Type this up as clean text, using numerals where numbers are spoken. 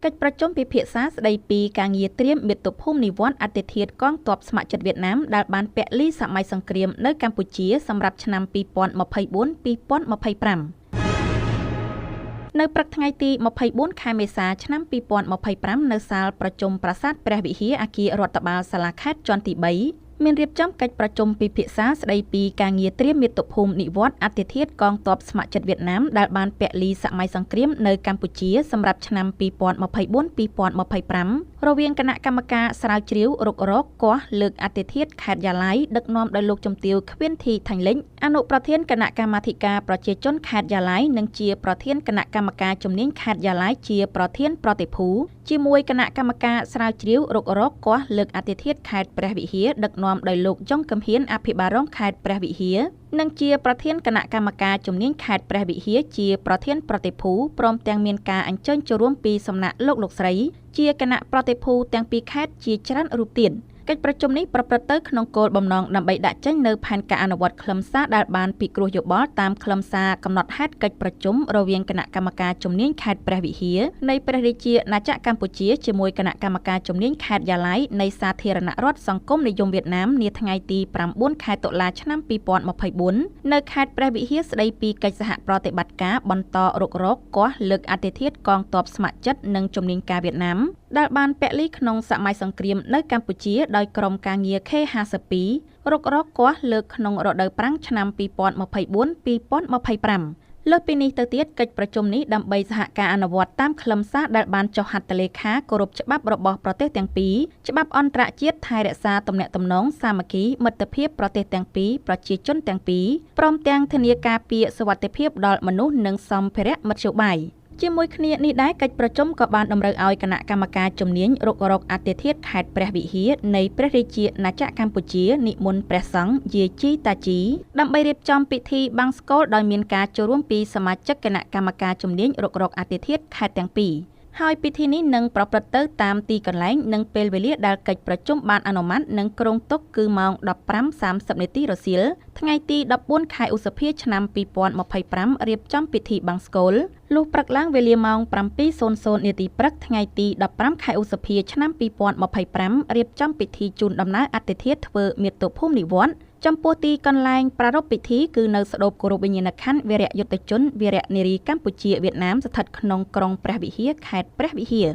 កិច្ចប្រជុំពិភាក្សាស្ដីពីការងារត្រៀមមាតុភូមិនិវត្តន៍អតិថិកងទ័ពស្ម័គ្រចិត្តវៀតណាមដែលបានពលីសម័យសង្គ្រាមនៅកម្ពុជាសម្រាប់ឆ្នាំ2024-2025នៅព្រឹកថ្ងៃទី24ខែមេសាឆ្នាំ2025នៅសាលប្រជុំប្រាសាទព្រះវិហារអគាររដ្ឋបាលសាលាខេត្តជាន់ទី3មានរៀបចំកិច្ចប្រជុំពិភាក្សាស្ដីពីការងារត្រៀមមាតុភូមិនិវត្តន៍អតិថិកងទ័ពស្ម័គ្រចិត្តវៀតណាមដែលបានពលីសម័យសង្គ្រាមនៅកម្ពុជាសម្រាប់ឆ្នាំ2024-2025រវាងគណៈកម្មការស្រាវជ្រាវរុករកគាស់លើកអតិថិកខេត្តយ៉ាឡៃដឹកនាំដោយលោកជំទាវ ខៀនធីថាញ់លិចអនុប្រធានគណៈកម្មាធិការប្រជាជនខេត្តយ៉ាឡៃនិងជាប្រធានគណៈកម្មការជំនាញខេត្តយ៉ាឡៃជាប្រធានប្រតិភូជាមួយគណៈកម្មការស្រាវជ្រាវរុករកគាស់លើកអតិថិកខេត្តព្រះវិហារដឹកនាំដោយលោកចុងកំហៀនអភិបាលរងខេត្តព្រះវិហារនិងជាប្រធានគណៈកម្មការជំនាញខេត្តព្រះវិហារជាប្រធានប្រតិភូព្រមទាំងមានការអញ្ជើញចូលរួមពីសំណាក់លោកស្រីជាគណៈប្រតិភូទាំងពីរខេត្តជាច្រើនរូបទៀតកិច្ចប្រជុំនេះប្រព្រឹត្តទៅក្នុងគោលបំណងដើម្បីដាក់ចេញនូវផែនការអនុវត្តខ្លឹមសារដែលបានពិគ្រោះយោបល់តាមខ្លឹមសារកំណត់ហេតុកិច្ចប្រជុំរវាងគណៈកម្មការជំនាញខេត្តព្រះវិហារនៃព្រះរាជាណាចក្រកម្ពុជាជាមួយគណៈកម្មការជំនាញខេត្តយ៉ាឡៃនៃសាធារណរដ្ឋសង្គមនិយមវៀតណាមនាថ្ងៃទី9ខែតុលាឆ្នាំ2024នៅខេត្តព្រះវិហារស្ដីពីកិច្ចសហប្រតិបត្តិការបន្តរុករកគាស់លើកអតិថិកកងទ័ពស្ម័គ្រចិត្តនិងជំនាញការវៀតណាមដែលបានពលីក្នុងសម័យសង្គ្រាមនៅកម្ពុជាដោយក្រុមការងារ K52 រុករកគាស់លើកក្នុងរដូវប្រាំងឆ្នាំ2024-2025លើសពីនេះទៅទៀតកិច្ចប្រជុំនេះដើម្បីសហការអនុវត្តតាមខ្លឹមសារដែលបានចុះហត្ថលេខាគោរពច្បាប់របស់ប្រទេសទាំងពីរច្បាប់អន្តរជាតិថែរក្សាទំនាក់ទំនងសាមគ្គីមិត្តភាពប្រទេសទាំងពីរប្រជាជនទាំងពីរព្រមទាំងធានាការពារសុវត្ថិភាពដល់មនុស្សនិងសម្ភារៈមធ្យោបាយជាមួយគ្នានេះដែរកិច្ចប្រជុំក៏បានតម្រូវឲ្យគណៈកម្មការជំនាញរុករកអតិថិកខេត្តព្រះវិហារនៃព្រះរាជាណាចក្រកម្ពុជានិមន្តព្រះសង្ឃយាយជីតាជីដើម្បីរៀបចំពិធីបង្សុកូលដោយមានការចូលរួមពីសមាជិកគណៈកម្មការជំនាញរុករកអតិថិកខេត្តទាំងពីរហើយពិធីនេះនឹងប្រព្រឹត្តទៅតាមទីកន្លែងនិងពេលវេលាដែលកិច្ចប្រជុំបានអនុម័តនិងគ្រោងទុកគឺម៉ោង 15:30 នាទីរសៀលថ្ងៃទី14ខែឧសភាឆ្នាំ2025រៀបចំពិធីបង្សុកូលលុះព្រឹកឡើងវេលាម៉ោង 7:00 នាទីព្រឹកថ្ងៃទី15ខែឧសភាឆ្នាំ2025រៀបចំពិធីជូនដំណើរអតិថិកធ្វើមាតុភូមិនិវត្តន៍ចំពោះទីកន្លែងប្រារព្ធពិធីគឺនៅស្ដូបគោរពវិញ្ញាណក្ខន្ធវីរយុទ្ធជនវីរនារីកម្ពុជាវៀតណាមស្ថិតក្នុងក្រុងព្រះវិហារខេត្តព្រះវិហារ